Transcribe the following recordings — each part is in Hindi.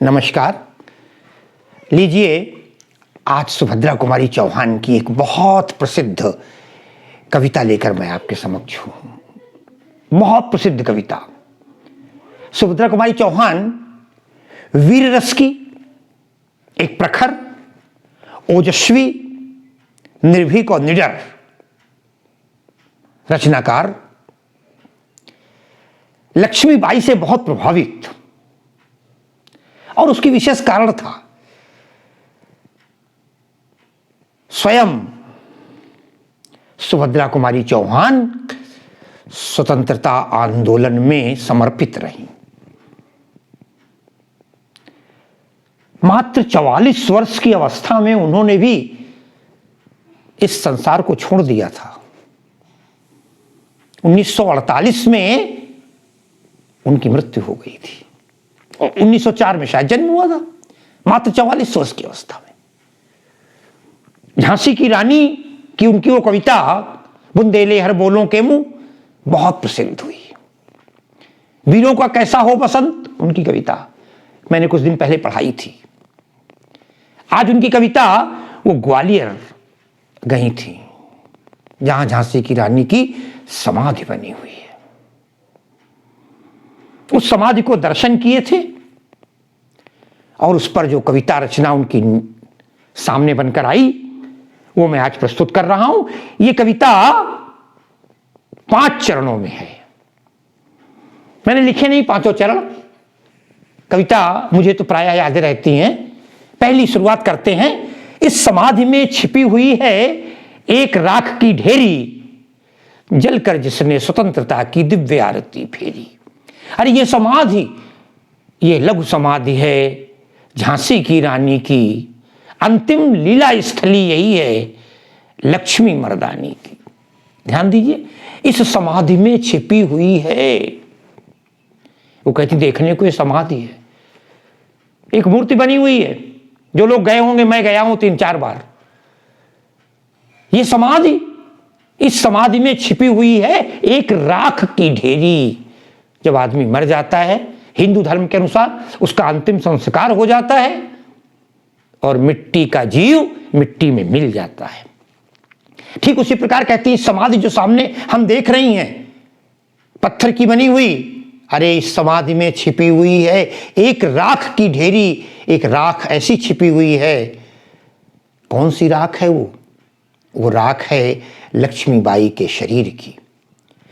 नमस्कार। लीजिए, आज सुभद्रा कुमारी चौहान की एक बहुत प्रसिद्ध कविता लेकर मैं आपके समक्ष हूं। बहुत प्रसिद्ध कविता। सुभद्रा कुमारी चौहान वीर रस की एक प्रखर, ओजस्वी, निर्भीक और निडर रचनाकार, लक्ष्मीबाई से बहुत प्रभावित, और उसकी विशेष कारण था। स्वयं सुभद्रा कुमारी चौहान स्वतंत्रता आंदोलन में समर्पित रहीं। मात्र 44 वर्ष की अवस्था में उन्होंने भी इस संसार को छोड़ दिया था। 1948 में उनकी मृत्यु हो गई थी और 1904 में शायद जन्म हुआ था, मात्र 44 वर्ष की अवस्था में। झांसी की रानी की उनकी वो कविता बुंदेले हर बोलों के मुंह बहुत प्रसिद्ध हुई। वीरों का कैसा हो बसंत, उनकी कविता मैंने कुछ दिन पहले पढ़ाई थी। आज उनकी कविता वो ग्वालियर गई थी, जहां झांसी की रानी की समाधि बनी हुई है। उस समाधि को दर्शन किए थे और उस पर जो कविता रचना उनकी सामने बनकर आई, वो मैं आज प्रस्तुत कर रहा हूं। ये कविता 5 चरणों में है। मैंने लिखे नहीं 5 चरण, कविता मुझे तो प्रायः याद रहती हैं। पहली शुरुआत करते हैं। इस समाधि में छिपी हुई है एक राख की ढेरी, जलकर जिसने स्वतंत्रता की दिव्य आरती फेरी। अरे ये समाधि, ये लघु समाधि है झांसी की रानी की, अंतिम लीला स्थली यही है लक्ष्मी मर्दानी की। ध्यान दीजिए, इस समाधि में छिपी हुई है। वो कहती देखने को ये समाधि है, एक मूर्ति बनी हुई है। जो लोग गए होंगे, मैं गया हूं 3-4 बार। ये समाधि, इस समाधि में छिपी हुई है एक राख की ढेरी। जब आदमी मर जाता है, हिंदू धर्म के अनुसार उसका अंतिम संस्कार हो जाता है और मिट्टी का जीव मिट्टी में मिल जाता है। ठीक उसी प्रकार कहती है समाधि जो सामने हम देख रही हैं, पत्थर की बनी हुई, अरे इस समाधि में छिपी हुई है एक राख की ढेरी। एक राख ऐसी छिपी हुई है। कौन सी राख है वो राख है लक्ष्मीबाई के शरीर की,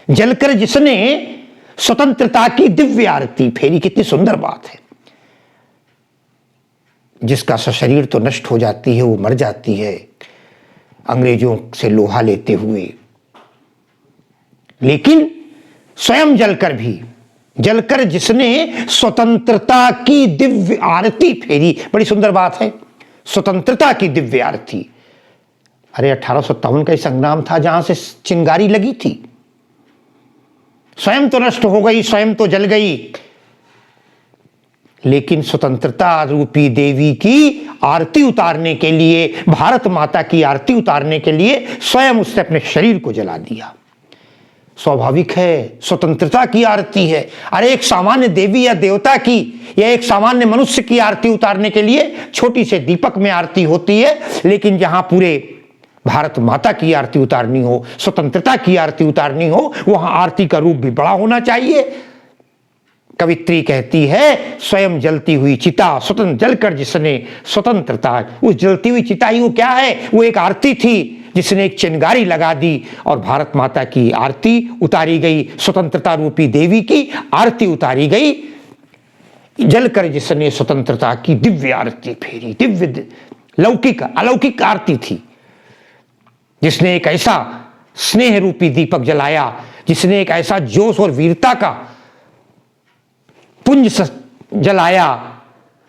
जलकर जिसने स्वतंत्रता की दिव्य आरती फेरी। कितनी सुंदर बात है। जिसका शरीर तो नष्ट हो जाती है, वो मर जाती है अंग्रेजों से लोहा लेते हुए, लेकिन स्वयं जलकर जिसने स्वतंत्रता की दिव्य आरती फेरी। बड़ी सुंदर बात है, स्वतंत्रता की दिव्य आरती। अरे 1857 का संग्राम था जहां से चिंगारी लगी थी। स्वयं तो नष्ट हो गई, स्वयं तो जल गई, लेकिन स्वतंत्रता रूपी देवी की आरती उतारने के लिए, भारत माता की आरती उतारने के लिए स्वयं उसने अपने शरीर को जला दिया। स्वाभाविक है, स्वतंत्रता की आरती है। अरे एक सामान्य देवी या देवता की या एक सामान्य मनुष्य की आरती उतारने के लिए छोटी से दीपक में आरती होती है, लेकिन जहां पूरे भारत माता की आरती उतारनी हो, स्वतंत्रता की आरती उतारनी हो, वहां आरती का रूप भी बड़ा होना चाहिए। कवित्री कहती है स्वयं जलती हुई चिता, स्वतंत्र जलकर जिसने स्वतंत्रता। उस जलती हुई चिता ही वो क्या है? वो एक आरती थी जिसने एक चिंगारी लगा दी और भारत माता की आरती उतारी गई, स्वतंत्रता रूपी देवी की आरती उतारी गई। जलकर जिसने स्वतंत्रता की दिव्य आरती फेरी। दिव्य, लौकिक, अलौकिक आरती थी, जिसने एक ऐसा स्नेह रूपी दीपक जलाया, जिसने एक ऐसा जोश और वीरता का पुंज जलाया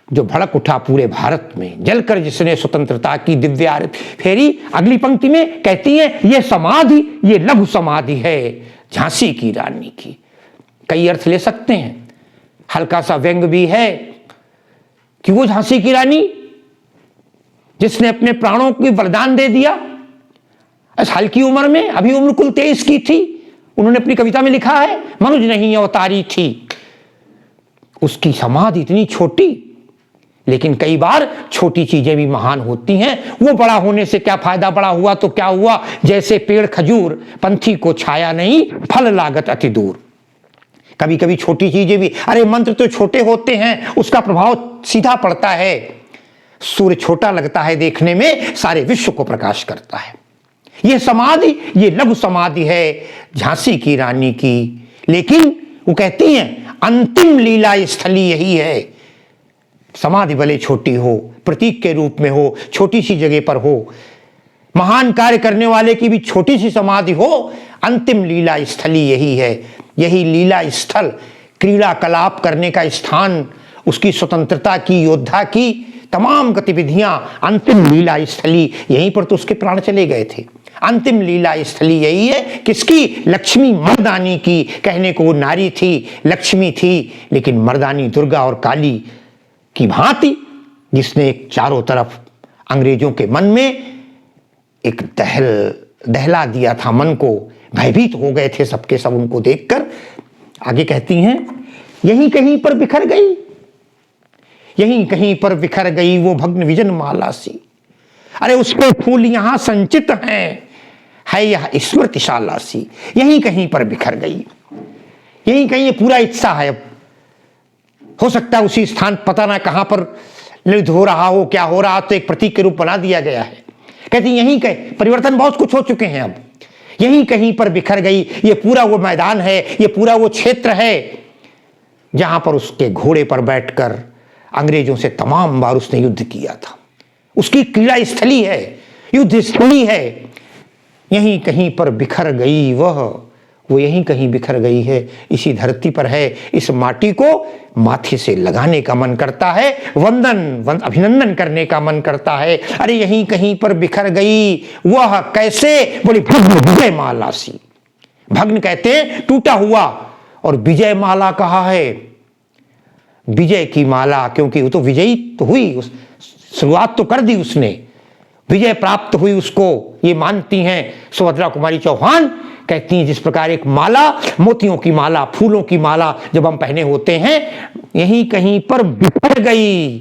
जो भड़क उठा पूरे भारत में। जलकर जिसने स्वतंत्रता की दिव्य आरती फेरी। अगली पंक्ति में कहती है यह समाधि, ये लघु समाधि है झांसी की रानी की। कई अर्थ ले सकते हैं। हल्का सा व्यंग भी है कि वो झांसी की रानी जिसने अपने प्राणों को बलिदान दे दिया इस हल्की उम्र में, अभी उम्र कुल 23 की थी। उन्होंने अपनी कविता में लिखा है मनुज नहीं अवतारी थी। उसकी समाधि इतनी छोटी लेकिन कई बार छोटी चीजें भी महान होती हैं। वो बड़ा होने से क्या फायदा, बड़ा हुआ तो क्या हुआ, जैसे पेड़ खजूर, पंथी को छाया नहीं, फल लागत अति दूर। कभी कभी छोटी चीजें भी, अरे मंत्र तो छोटे होते हैं, उसका प्रभाव सीधा पड़ता है। सूर्य छोटा लगता है देखने में, सारे विश्व को प्रकाश करता है। यह समाधि, ये लघु समाधि है झांसी की रानी की, लेकिन वो कहती हैं अंतिम लीला स्थली यही है। समाधि भले छोटी हो, प्रतीक के रूप में हो, छोटी सी जगह पर हो, महान कार्य करने वाले की भी छोटी सी समाधि हो, अंतिम लीला स्थली यही है। यही लीला स्थल, क्रीड़ा कलाप करने का स्थान, उसकी स्वतंत्रता की, योद्धा की तमाम गतिविधियां, अंतिम लीला स्थली, यहीं पर तो उसके प्राण चले गए थे। अंतिम लीला स्थली यही है, किसकी? लक्ष्मी मर्दानी की। कहने को वो नारी थी, लक्ष्मी थी, लेकिन मर्दानी दुर्गा और काली की भांति, जिसने एक चारों तरफ अंग्रेजों के मन में एक दहला दिया था, मन को भयभीत हो गए थे सबके सब उनको देखकर। आगे कहती हैं यहीं कहीं पर बिखर गई, यहीं कहीं पर बिखर गई वो भग्न विजन माला सी। अरे उसके फूल यहां संचित हैं, है यह स्मृतिशाला सी। यहीं कहीं पर बिखर गई, यहीं कहीं, ये पूरा हिस्सा है। अब हो सकता है उसी स्थान पता ना कहां पर युद्ध हो रहा हो, क्या हो रहा, तो एक प्रतीक के रूप बना दिया गया है। कहती यहीं कहीं, परिवर्तन बहुत कुछ हो चुके हैं अब। यहीं कहीं पर बिखर गई, ये पूरा वो मैदान है, ये पूरा वो क्षेत्र है जहां पर उसके घोड़े पर बैठकर अंग्रेजों से तमाम बार उसने युद्ध किया था। उसकी क्रीड़ा स्थली है, युद्ध स्थली है। यहीं कहीं पर बिखर गई वो यहीं कहीं बिखर गई है, इसी धरती पर है। इस माटी को माथे से लगाने का मन करता है, अभिनंदन करने का मन करता है। अरे यहीं कहीं पर बिखर गई वह कैसे, बोली भग्न विजय माला सी। भग्न कहते हैं टूटा हुआ, और विजय माला कहा है, विजय की माला, क्योंकि वो तो विजयी तो हुई, शुरुआत तो कर दी उसने, विजय प्राप्त हुई उसको, ये मानती हैं सुभद्रा कुमारी चौहान। कहती हैं जिस प्रकार एक माला, मोतियों की माला, फूलों की माला जब हम पहने होते हैं, यहीं कहीं पर बिखर गई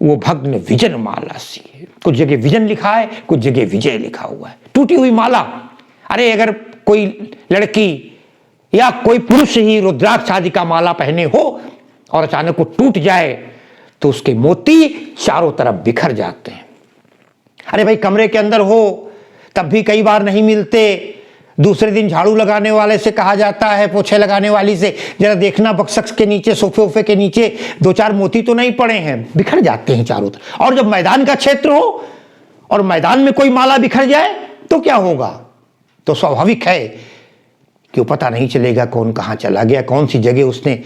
वो भग्न विजन माला सी। कुछ जगह विजन लिखा है, कुछ जगह विजय लिखा हुआ है, टूटी हुई माला। अरे अगर कोई लड़की या कोई पुरुष ही रुद्राक्ष आदि का माला पहने हो और अचानक वो टूट जाए तो उसके मोती चारों तरफ बिखर जाते हैं। अरे भाई कमरे के अंदर हो तब भी कई बार नहीं मिलते, दूसरे दिन झाड़ू लगाने वाले से कहा जाता है, पोछे लगाने वाली से, जरा देखना बक्सक के नीचे, सोफे वोफे के नीचे 2-4 मोती तो नहीं पड़े हैं, बिखर जाते हैं चारों तरफ। और जब मैदान का क्षेत्र हो और मैदान में कोई माला बिखर जाए तो क्या होगा? तो स्वाभाविक है कि वो पता नहीं चलेगा कौन कहां चला गया, कौन सी जगह उसने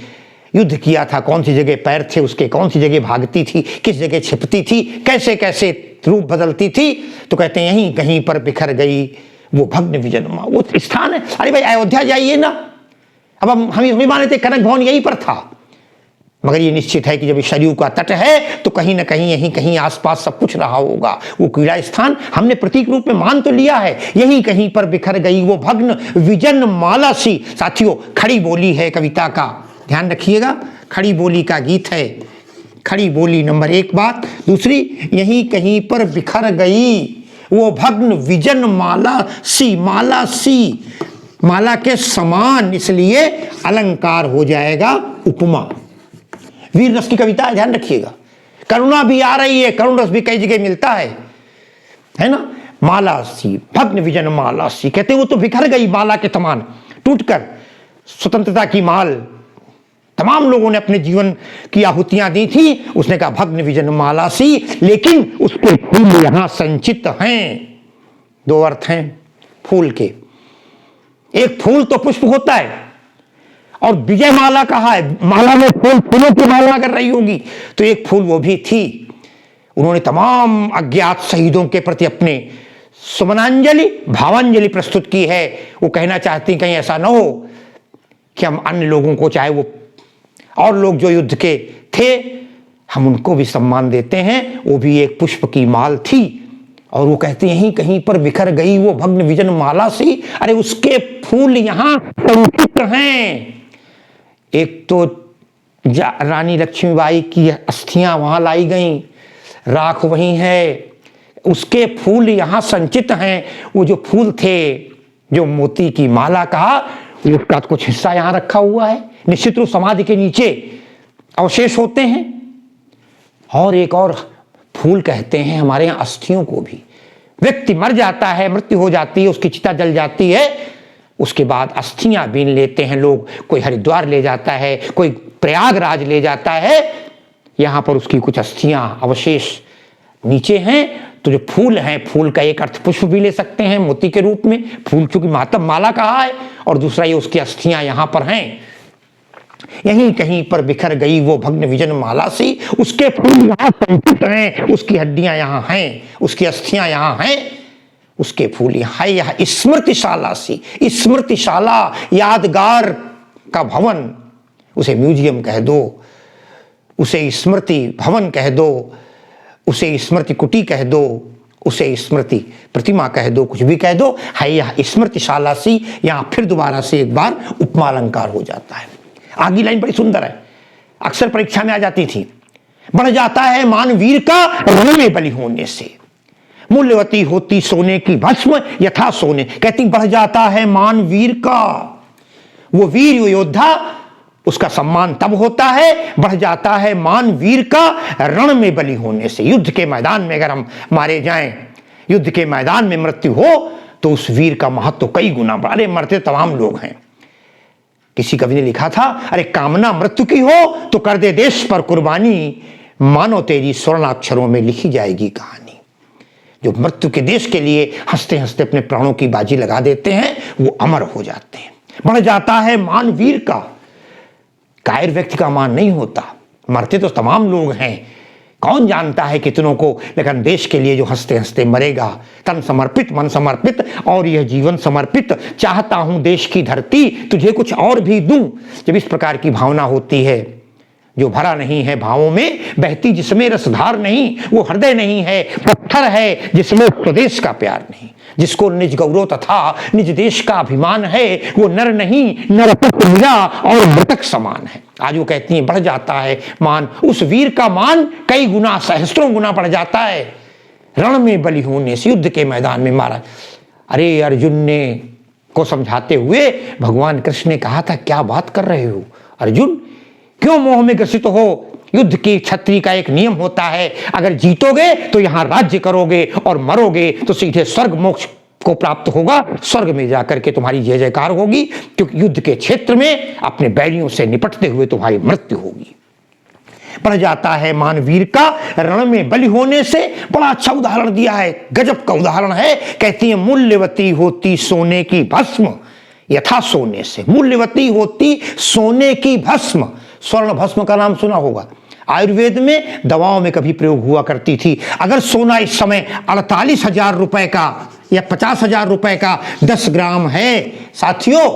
युद्ध किया था, कौन सी जगह पैर थे उसके, कौन सी जगह भागती थी, किस जगह छिपती थी, कैसे कैसे रूप बदलती थी। तो कहते हैं यहीं कहीं पर बिखर गई वो भग्न विजन माँ, वो स्थान है। अरे भाई अयोध्या जाइए ना, अब हम माने थे कनक भवन यहीं पर था, मगर ये निश्चित है कि जब सरयू का तट है तो कहीं ना कहीं यहीं कहीं आसपास सब कुछ रहा होगा। वो क्रीड़ा स्थान हमने प्रतीक रूप में मान तो लिया है, यहीं कहीं पर बिखर गई वो भग्न विजन माला सी। साथियों खड़ी बोली है कविता का, ध्यान रखिएगा, खड़ी बोली का गीत है। खड़ी बोली नंबर 1 बात। दूसरी, यहीं कहीं पर बिखर गई वो भग्न विजन माला सी। माला सी, माला के समान, इसलिए अलंकार हो जाएगा उपमा। वीर रस की कविता है, ध्यान रखिएगा। करुणा भी आ रही है, करुण रस भी कई जगह मिलता है ना। माला सी, भग्न विजन माला सी, कहते वो तो बिखर गई माला के समान, टूटकर। स्वतंत्रता की माल, तमाम लोगों ने अपने जीवन की आहुतियां दी थी, उसने कहा भग्न विजन माला सी, लेकिन उसके फूल यहां संचित हैं। 2 अर्थ हैं फूल के, एक फूल तो पुष्प होता है, और विजय माला कहा है, माला में फूलों की माला अगर रही होगी तो एक फूल वो भी थी। उन्होंने तमाम अज्ञात शहीदों के प्रति अपने सुमनांजलि, भावांजलि प्रस्तुत की है। वो कहना चाहती कहीं ऐसा ना हो कि हम अन्य लोगों को, चाहे वो और लोग जो युद्ध के थे, हम उनको भी सम्मान देते हैं, वो भी एक पुष्प की माल थी। और वो कहते यहीं कहीं पर बिखर गई वो भग्न विजन माला सी। अरे उसके फूल यहां संचित हैं। एक तो रानी लक्ष्मीबाई की अस्थियां वहां लाई गईं, राख वहीं है, उसके फूल यहाँ संचित हैं। वो जो फूल थे, जो मोती की माला कहा, उसका कुछ हिस्सा यहाँ रखा हुआ है। निश्चित रूप समाधि के नीचे अवशेष होते हैं। और एक और फूल कहते हैं हमारे यहाँ अस्थियों को भी। व्यक्ति मर जाता है, मृत्यु हो जाती है, उसकी चिता जल जाती है, उसके बाद अस्थियां बीन लेते हैं लोग। कोई हरिद्वार ले जाता है, कोई प्रयागराज ले जाता है, यहां पर उसकी कुछ अस्थियां अवशेष नीचे हैं। तो जो फूल हैं, फूल का एक अर्थ पुष्प भी ले सकते हैं मोती के रूप में, फूल चूंकि मातम माला कहा है, और दूसरा ये उसकी अस्थियां यहां पर हैं। यहीं कहीं पर बिखर गई वो भग्न विजन माला सी, उसके फूल यहां संचित हैं, उसकी हड्डियां यहां हैं, उसकी अस्थियां यहां हैं, उसके फूल यहां। यह स्मृतिशाला सी, स्मृतिशाला यादगार का भवन, उसे म्यूजियम कह दो, उसे स्मृति भवन कह दो, उसे स्मृति कुटी कह दो, उसे स्मृति प्रतिमा कह दो, कुछ भी कह दो, है यह स्मृतिशाला सी। यहां फिर दोबारा से एक बार उपमा अलंकार हो जाता है। आगे लाइन बड़ी सुंदर है, अक्सर परीक्षा में आ जाती थी। बढ़ जाता है मान वीर का रण में बलि होने से, मूल्यवती होती सोने की भस्म यथा सोने। कहती बढ़ जाता है मान वीर का, वो वीर वो योद्धा, उसका सम्मान तब होता है, बढ़ जाता है मान वीर का रण में बलि होने से। युद्ध के मैदान में अगर हम मारे जाएं, युद्ध के मैदान में मृत्यु हो, तो उस वीर का महत्व कई गुना बढ़। अरे मरते तमाम लोग हैं। किसी कवि ने लिखा था, अरे कामना मृत्यु की हो तो कर दे देश पर कुर्बानी, मानो तेरी स्वर्णाक्षरों में लिखी जाएगी कहानी। जो मृत्यु के देश के लिए हंसते हंसते अपने प्राणों की बाजी लगा देते हैं, वो अमर हो जाते हैं। बढ़ जाता है मान वीर का, कायर व्यक्ति का मान नहीं होता। मरते तो तमाम लोग हैं, कौन जानता है कितनों को, लेकिन देश के लिए जो हंसते हंसते मरेगा, तन समर्पित मन समर्पित और यह जीवन समर्पित, चाहता हूं देश की धरती तुझे कुछ और भी दूं। जब इस प्रकार की भावना होती है, जो भरा नहीं है भावों में, बहती जिसमें रसधार नहीं, वो हृदय नहीं है, पत्थर है जिसमें स्वदेश का प्यार नहीं। जिसको निज गौरव तथा निज देश का अभिमान है, वो नर नहीं नरपत मीरा और मृतक समान है। आज वो कहती है बढ़ जाता है मान, उस वीर का मान कई गुना सहस्त्रों गुना बढ़ जाता है रण में बलि होने से, युद्ध के मैदान में मारा। अरे अर्जुन ने को समझाते हुए भगवान कृष्ण ने कहा था, क्या बात कर रहे हो अर्जुन, क्यों मोह में ग्रसित हो। युद्ध की क्षत्रिय का एक नियम होता है, अगर जीतोगे तो यहां राज्य करोगे और मरोगे तो सीधे स्वर्ग मोक्ष को प्राप्त होगा, स्वर्ग में जाकर के तुम्हारी जय जयकार होगी, क्योंकि युद्ध के क्षेत्र में अपने बैरियों से निपटते हुए तुम्हारी मृत्यु होगी। बढ़ जाता है मान वीर का रण में बलि होने से। बड़ा अच्छा उदाहरण दिया है, गजब का उदाहरण है। कहती है मूल्यवती होती सोने की भस्म यथा सोने से, मूल्यवती होती सोने की भस्म। स्वर्ण भस्म का नाम सुना होगा, आयुर्वेद में दवाओं में कभी प्रयोग हुआ करती थी। अगर सोना इस समय 48,000 रुपए का या 50,000 रुपए का 10 ग्राम है साथियों,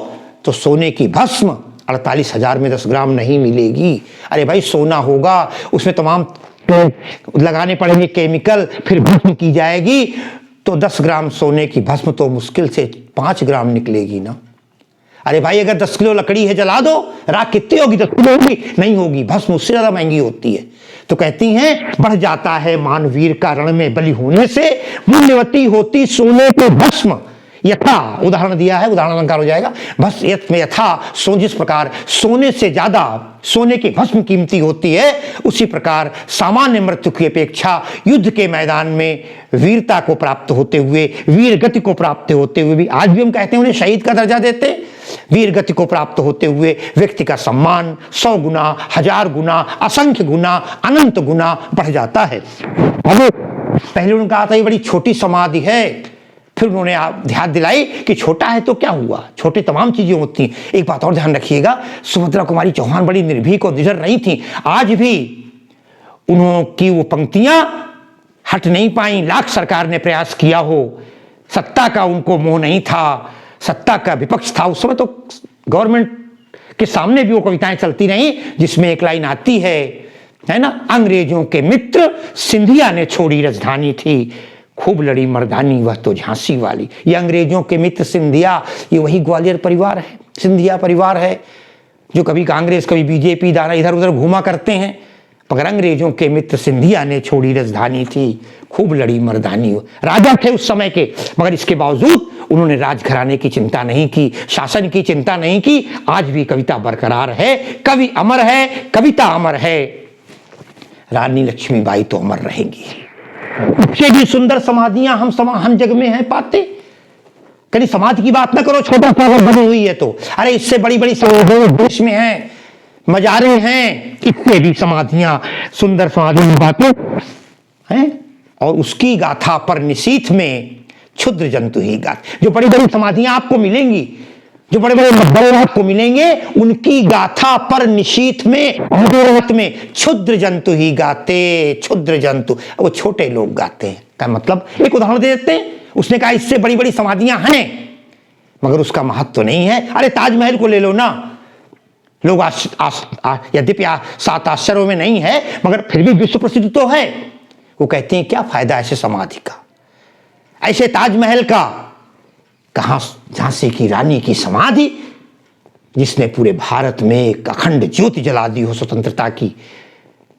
तो सोने की भस्म 48,000 में 10 ग्राम नहीं मिलेगी। अरे भाई सोना होगा, उसमें तमाम लगाने पड़ेंगे केमिकल, फिर भस्म की जाएगी, तो 10 ग्राम सोने की भस्म तो मुश्किल से 5 ग्राम निकलेगी ना। अरे भाई अगर 10 किलो लकड़ी है जला दो, राख कितनी होगी, 10 किलो होगी? नहीं होगी, भस्म उससे ज्यादा महंगी होती है। तो कहती हैं बढ़ जाता है मान वीर का रण में बलि होने से, मूल्यवती होती सोने के भस्म यथा, उदाहरण दिया है, उदाहरण अलंकार हो जाएगा, भस्म यथा जिस प्रकार सोने से ज्यादा सोने की भस्म कीमती होती है, उसी प्रकार सामान्य मृत्यु की अपेक्षा युद्ध के मैदान में वीरता को प्राप्त होते हुए, वीर गति को प्राप्त होते हुए भी, आज भी हम कहते हैं उन्हें शहीद का दर्जा देते, वीर गति को प्राप्त होते हुए व्यक्ति का सम्मान 100 गुना, 1000 गुना, असंख्य गुना, अनंत गुना बढ़ जाता है। अब पहले उन्होंने कहा था ये बड़ी छोटी समाधि है, फिर उन्होंने ध्यान दिलाई कि छोटा है तो क्या हुआ, छोटी तमाम चीजें होती हैं। एक बात और ध्यान रखिएगा, सुभद्रा कुमारी चौहान बड़ी निर्भीक और निडर नहीं थी। आज भी उनकी वो पंक्तियां हट नहीं पाई, लाख सरकार ने प्रयास किया हो, सत्ता का उनको मोह नहीं था, सत्ता का विपक्ष था उस समय, तो गवर्नमेंट के सामने भी वो कविताएं चलती रहीं, जिसमें एक लाइन आती है ना, अंग्रेजों के मित्र सिंधिया ने छोड़ी राजधानी थी, खूब लड़ी मर्दानी वह तो झांसी वाली। ये अंग्रेजों के मित्र सिंधिया, ये वही ग्वालियर परिवार है, सिंधिया परिवार है, जो कभी कांग्रेस कभी बीजेपी दाना इधर उधर घूमा करते हैं, मगर अंग्रेजों के मित्र सिंधिया ने छोड़ी राजधानी थी, खूब लड़ी मर्दानी। राजा थे उस समय के, मगर इसके बावजूद उन्होंने राजघराने की चिंता नहीं की, शासन की चिंता नहीं की। आज भी कविता बरकरार है, कवि अमर है, कविता अमर है, रानी लक्ष्मीबाई तो अमर रहेंगी। इससे भी सुंदर समाधियां हम जग में हैं पाते। कभी समाधि की बात ना करो, छोटा सा बनी हुई है तो, अरे इससे बड़ी बड़ी समाधियां देश में हैं, मजारे हैं, इससे भी समाधियां, सुंदर समाधि बातें हैं। और उसकी गाथा पर निशीथ में क्षुद्र जंतु ही गाथ। जो बड़ी बड़ी समाधियां आपको मिलेंगी, जो बड़े बड़े मकबरे आपको मिलेंगे, उनकी गाथा पर निशीथ में रात में क्षुद्र जंतु ही गाते, क्षुद्र जंतु, वो छोटे लोग गाते हैं। क्या मतलब? एक उदाहरण दे देते हैं। उसने कहा इससे बड़ी बड़ी समाधियां हैं, मगर उसका महत्व तो नहीं है। अरे ताजमहल को ले लो ना, लोग यद्यपि 7 आश्चर्यों में नहीं है, मगर फिर भी विश्व प्रसिद्ध तो है। वो कहते हैं क्या फायदा ऐसे समाधि का, ऐसे ताजमहल का? कहां झांसी की रानी की समाधि, जिसने पूरे भारत में एक अखंड ज्योति जला दी हो, स्वतंत्रता की,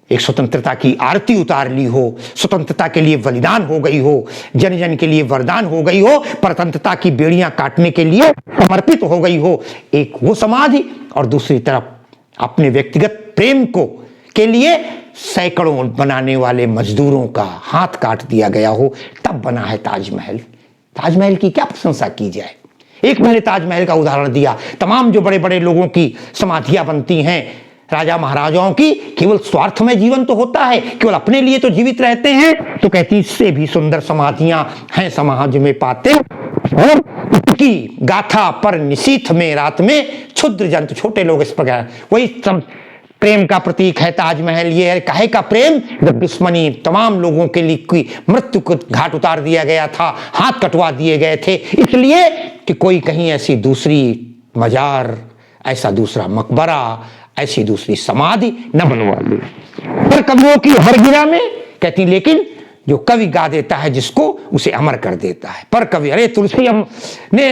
एक स्वतंत्रता की आरती उतार ली हो, स्वतंत्रता के लिए बलिदान हो गई हो, जन जन के लिए वरदान हो गई हो, परतंत्रता की बेड़ियां काटने के लिए समर्पित हो गई हो। एक वो समाधि, और दूसरी तरफ अपने व्यक्तिगत प्रेम को के लिए सैकड़ों बनाने वाले मजदूरों का हाथ काट दिया गया हो, तब बना है ताजमहल। ताजमहल की क्या प्रशंसा की जाए। एक मैंने ताजमहल का उदाहरण दिया, तमाम जो बड़े बड़े लोगों की समाधियां बनती हैं, राजा महाराजाओं की, केवल स्वार्थ में जीवन तो होता है, केवल अपने लिए तो जीवित रहते हैं। तो कहती इससे भी सुंदर समाधियां हैं समाज में पाते, और उसकी गाथा पर निशीथ में रात में क्षुद्र जंतु, छोटे लोग इस प्रकार। वही प्रेम का प्रतीक है ताजमहल। ये है काहे का प्रेम, जब दुश्मनी तमाम लोगों के लिए की मृत्यु को घाट उतार दिया गया था, हाथ कटवा दिए गए थे, इसलिए कि कोई कहीं ऐसी दूसरी मजार, ऐसा दूसरा मकबरा, ऐसी दूसरी समाधि न बनवा ले। पर कवियों की हर गिरा में कहती, लेकिन जो कवि गा देता है जिसको, उसे अमर कर देता है। पर कवि, अरे तुलसी ने,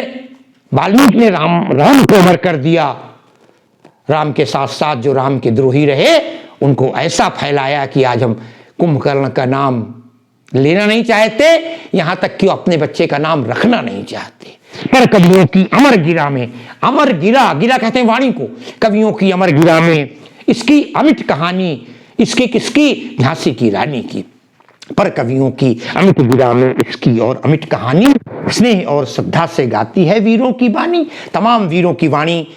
वाल्मीकि ने राम को अमर कर दिया। राम के साथ साथ जो राम के द्रोही रहे, उनको ऐसा फैलाया कि आज हम कुंभकर्ण का नाम लेना नहीं चाहते, यहां तक कि अपने बच्चे का नाम रखना नहीं चाहते। पर कवियों की अमर गिरा में, अमर गिरा, गिरा कहते हैं वाणी को, कवियों की अमर गिरा में इसकी अमिट कहानी, इसकी किसकी? झांसी की रानी की। पर कवियों की अमिट गिरा में इसकी और अमिट कहानी, स्नेह और श्रद्धा से गाती है वीरों की वाणी। तमाम वीरों की वाणी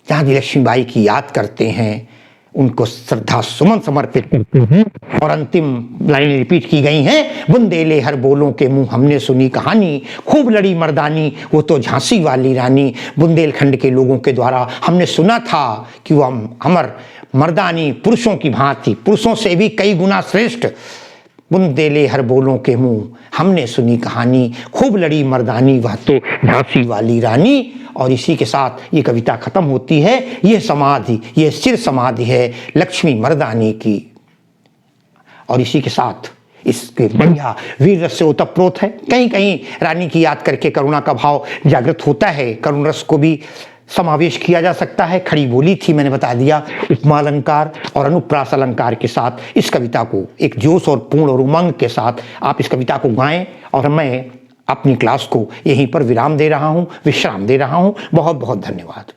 जहां लक्ष्मीबाई की याद करते हैं, उनको श्रद्धा सुमन समर्पित करते हैं। और अंतिम लाइनें रिपीट की गई हैं, बुंदेले हर बोलों के मुंह हमने सुनी कहानी, खूब लड़ी मर्दानी वो तो झांसी वाली रानी। बुंदेलखंड के लोगों के द्वारा हमने सुना था कि वो अमर मर्दानी, पुरुषों की भांति, पुरुषों से भी कई गुना श्रेष्ठ। बुंदेले हर बोलों के मुंह हमने सुनी कहानी, खूब लड़ी मर्दानी वह तो झांसी वाली रानी। और इसी के साथ ये कविता खत्म होती है। यह समाधि, यह सिर समाधि है लक्ष्मी मर्दानी की। और इसी के साथ इसके बढ़िया वीर रस से ओतप्रोत है। कहीं कहीं रानी की याद करके करुणा का भाव जागृत होता है, करुण रस को भी समावेश किया जा सकता है। खड़ी बोली थी, मैंने बता दिया, उपमा अलंकार और अनुप्रास अलंकार के साथ इस कविता को एक जोश और पूर्ण और उमंग के साथ आप इस कविता को गाएं। और मैं अपनी क्लास को यहीं पर विराम दे रहा हूं, विश्राम दे रहा हूं। बहुत बहुत धन्यवाद।